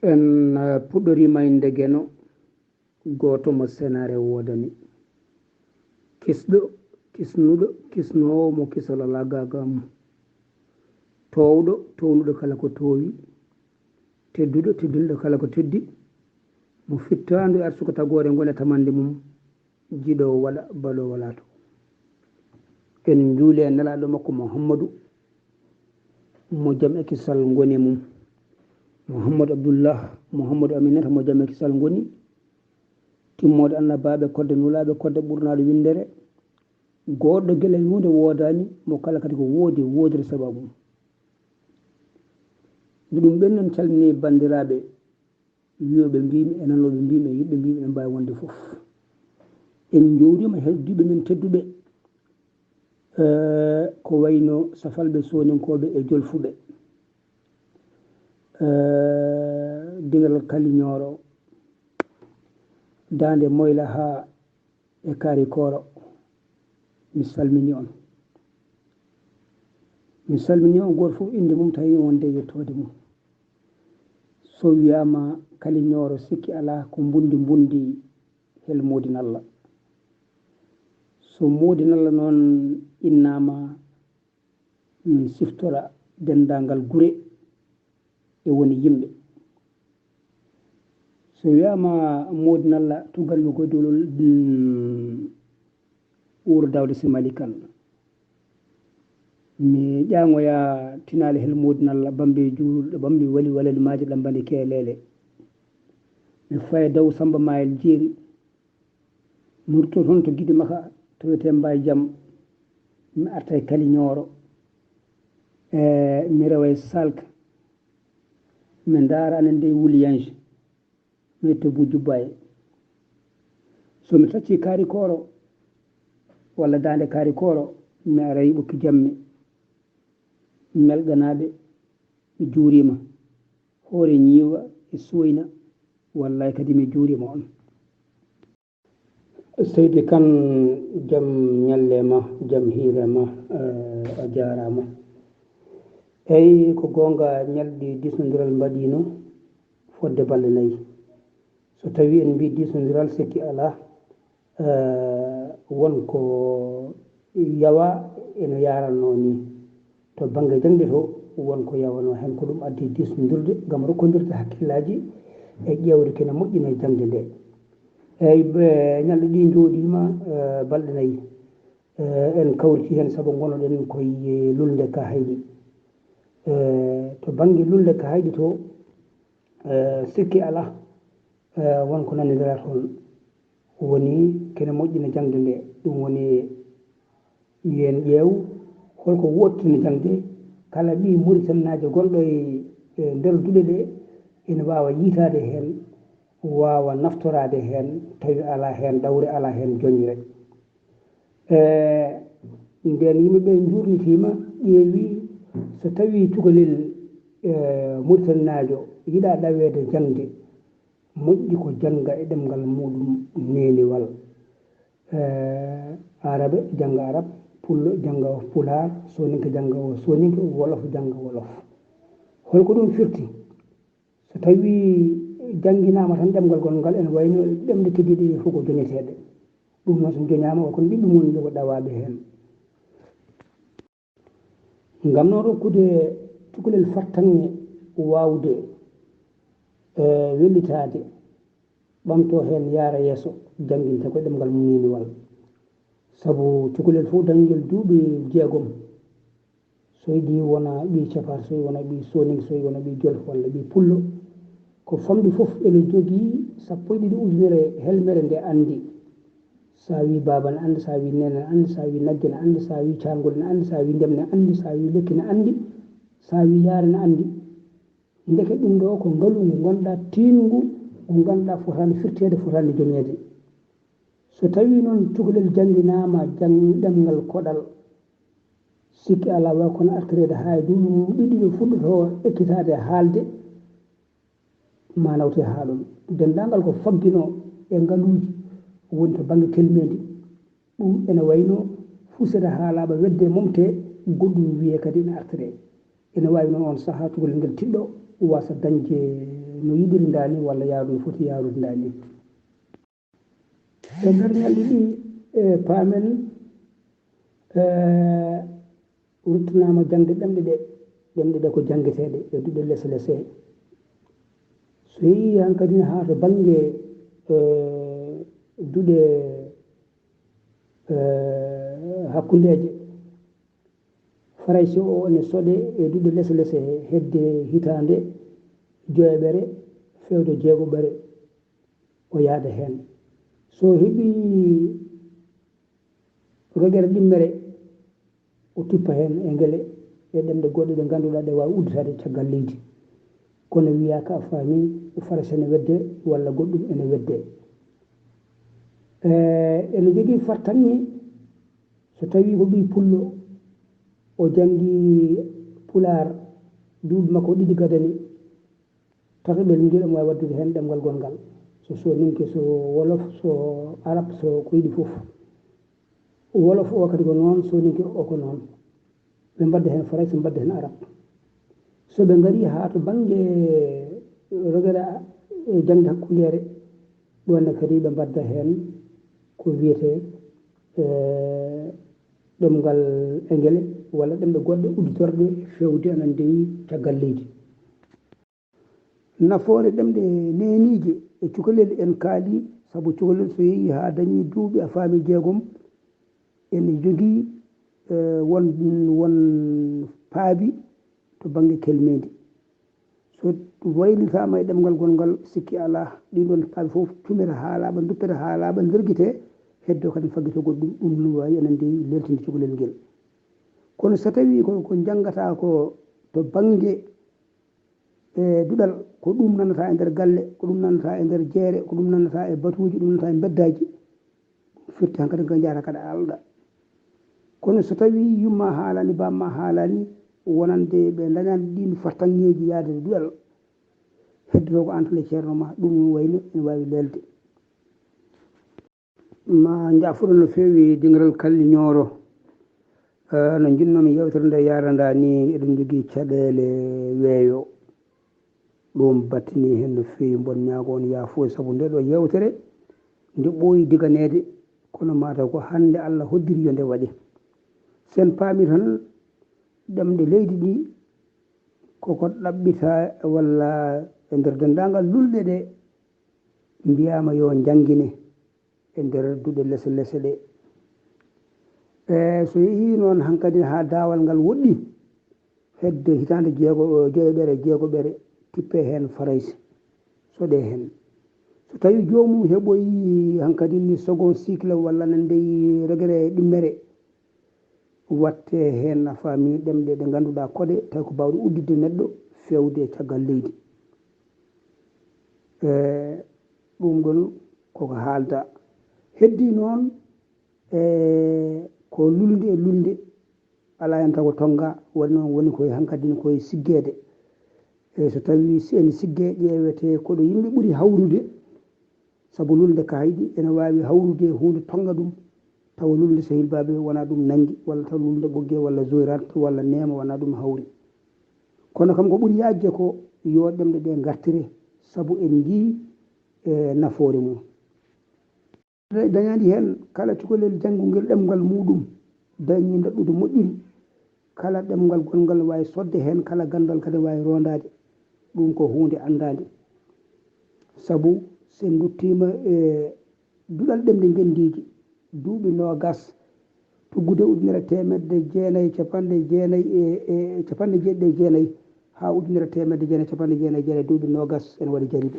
en puɗɗorima inde geno goto mo senare wodani kisɗo kisnuɗo kisnowo mo kisal ala gagam towɗo townuɗo kala ko towi tedduɗo teddunɗo kala ko teddi mo fittandu arsuko tagore gone tamande mum jiɗo waɗa balo wala to en juuli e nelaɗo makko Muhammadou mo jaam e kisal goni mum Mouhamadou Abdoullah Mouhamadou Aminata mo jaam e kisal goni timmode annabaɓe kodde nulaɓe kodde ɓurnaɗo windere goɗɗo gueɗel hunde wodani mo kala kadi ko woodi wodiri sababu ɗum ɓennen calmini bandiraɓe wiyoɓe mbimi e nanoɓe mbimi e yiɓɓe mbimi ɓe mbawi wonde foof en jowrima heddiɓe men tedduɓe ko wayno safalɓe soninkoɓe e jolfuɓe digal kaliñoro dande moyla ha e kaari koro mi salmini on goto foof inde mum tawi wonde yettode mum so wiyama kaliñoro sikki ala ko bundi hel modinallah so modinallah noon innama min siftora dendagal guure e woni yimɓe so wiyama modinallah tugalmi godolol wuro dawde simali kan mi ƴaŋoya tinali hel modinallah bambe juulɗo bambe wali walel maji ɗambande keelele mi faye daw samba mayel jeeri mi rutto toon to guiɗi maka to wiyete mbay jaam mi arta e kaliñoro mi rewa e salka mi daara anen nde wuliyange mi yetto Bujju Baye so mi tacci kaari koro walla dande kaari koro mi ara e ɓokki jammi melganaɓe mi juurima hoore ñiiwa e soyna wallay kadi mi juurima on Seydi Kane jaam ñallema jaam hiirema a jarama eyyi ko gonga ñalɗi disnodiral mbaɗino fodde balɗe 4 so tawi en mbi disnodiral sikki ala wonko yawa ene yaranno ni to banggue jangde to wonko yawano hen ko ɗum addi disnodirde gam rokkodirde hakkillaji e ƴewde kene moƴƴina jangde nde eyyi ñalɗe ɗi jooɗima balɗe 4 en kawriti hen saabu gonoɗen koye lulde ka hayɗi to banggue lulde ka hayɗi to sikki ala wonko nanidira toon woni kene moƴƴina jangde nde ɗum woni yen ƴeew holko wottini jangde kala ɓi Mauritanie gonɗo e nder duɗe ɗe ene wawa yitade hen wawa naftorade hen tawi ala hen dawre ala hen joñire nden yimɓeɓe jurnitima ƴeewi so tawi cukalel Mauritanie yiiɗa ɗawede jangde moƴƴi ko jangga e ɗemgal muɗum neniwal arabe jangga arab pullo jangga pular soninke jangga soninke wolof jangga wolof holko ɗum firti so tawi jangguinama tan ɗemgal gongal ene wayno ɗemɗe keddiɗe fof ko joñeteɗe ɗum noon so joñama kono ɓiɓɓe mum jogo ɗawaɓe hen gam noon rokkude cukalel fartange wawde wellitade ɓamto hen yaara yesso jangguinte ko ɗemgal mum neniwal saabu cukalel fof dañgel duuɓi 6 so yiiɗi wona ɓi cafar so wona ɓi soning so wona ɓi jolf walla ɓi pullo ko famɗi foof ene jogui 12 ujunere helmere nde andi sa wi baba ne andi sa wi nene ne andi sa wi naggue ne andi sa wi cangol ne andi sa wi ndem ne andi sa wi lekki ne andi sa wi yaare ne andi ndeke ɗum ɗo ko ngaalu ngu gonɗa tingu ngu ganduɗa fotani firtede fotani joñede so tawi noon cukalel jangguinama ɗemgal koɗal sikki ala wawi kono artirede ha duuɓi ɗiɗi fuɗɗoto ekkitade haalde manawte haaɗon dendagal ko faggino e ngaaluji woni to banggue kelmedi ɗum ene wayno fusede haalaɓa wedde momte goɗɗum wiye kadi ne artire ene wawi noon on saaha cukalel ngel tiɗɗo wasa dañde no yiɗiri ndani walla yaarude no foti yaarude ndani. E nder ñalɗi ɗi paamen ruttinama jangde ɗemɗe ɗe ko janggueteɗe e duɗe lese lese. So yeehi hankkadi ha to banggue duuɗe hakkudeje faraysi o ene sooɗe e duuɗe lese lese hedde hitande joyeɓere fewde jeegoɓere o yaada hen. So heeɓi rogere ɗimmere o tippa hen e guele e ɗemɗe goɗɗe ɗe ganduɗa ɗe wawi udditade caggal leydi, kono wiya ka fami faraysi ene wedde walla goɗɗum ene wedde. ene jogui fartanŋe so tawi ko ɓi pullo o jangi pular duuɓi makko ɗiɗi gadani tatoɓel ngel omo wawi waddude hen ɗemgal gongal, so ninke so wolof so arab so ko yiɗi foof. Wolof o kadi ko noon, so ninke o ko noon, ɓe mbadda hen faraysi ɓe mbadda hen arab. So ɓe gari ha to banggue rogere jangde hakkudere ɗonne kadi ɓe mbadda hen ko wiyete ɗemgal engele walla ɗemɗe goɗɗe udditorɗe fewde anan dewi caggal leydi. Nafoore ɗemɗe nenije e cukalel en kaali, saabu cukalel so yeehi ha dañi duuɓi a faami jeegom ene jogui won paabi to banggue kelmedi. So waylitama e ɗemgal gongal sikki ala ɗiɗon paabi foof tumira ha laaɓa duppira ha laaɓa nderguite heddo kadi faggito goɗɗum, ɗum no wawi enen dewi leltinde cukalel ngel. Kono so tawi ko jangata ko to banggue duɗal ko ɗum nannata e nder galle, ko ɗum nannata e nder jeere, ko ɗum nannata e batuji, ɗum nannata e beddaji, firti hankkadi ko jahata kada alɗa. Kono so tawi yumma haalani bamma haalani wonande ɓe dañani ɗin fartanŋeji yaade duɗal heddoto ko antale ceerno ma, ɗum wayno ene wawi lelde. Ma jaafuɗo no fewi dingiral kalli ñooro. No jinnomi yewtere nde yaranda ni eɗen jogui caɗele weeyo, ɗum battini hen no fewi, bon ñaago on yaafo saabu nde ɗo yewtere nde ɓooyi diganede, kono mataw ko hande Allah hoddiri yo nde waɗe. Sen paami tan ɗemɗe leydi ɗi koko ɗaɓɓita walla e nder dendagal lulɗe ɗe mbiyama yo jangguine e nder duuɗe lese lese ɗe. So yeehi noon hankkadi ha daawal ngal woɗɗi hedde hitande joyeɓere jeegoɓere tippe hen faraysi soɗe hen. So tawi jomum heɓoyi hankkadi ni second cycle walla ne ndeyi rogere ɗimmere watte hen a faami ɗemɗe ɗe ganduɗa koɗe tawi ko bawɗe uddidde neɗɗo fewde e caggal leydi. ɗum ɗon koko haalda. Heddi noon ko lulde e lulde ala hen taw ko tonga, woni noon woni koye hankkadi koye siggede. So tawi ene sigge ƴewete koɗo yimɓe ɓuuri hawrude, saabu lulde kayɗi ene wawi hawrude hunde tonga ɗum tawa lulde sehilbaɓe wona ɗum nanggui, walla taw lulde ɓogge walla joyrate walla neema wona ɗum hawri. Kono kam ko ɓuuri yajde ko yo ɗemɗe ɗe gartire, saabu en jii nafoore mum. Dañadi hen kala cukalel janggugel ɗemgal muɗum dañi daɗɗude moƴƴiri, kala ɗemgal gongal wawi sodde hen, kala gandal kadi wawi rondade, ɗum ko hunde andade. Saabu sen duttima e duɗal ɗemɗe gendiji duuɓi nogas tuggude ujunere temedde jeenayyi capanɗe jeenayyi e capanɗe jeeɗiɗi e jeenayyi ha ujunere temedde jeenayyi capanɗe jeenayyi e jeenayyi duuɓi nogas ene waɗi jaribo.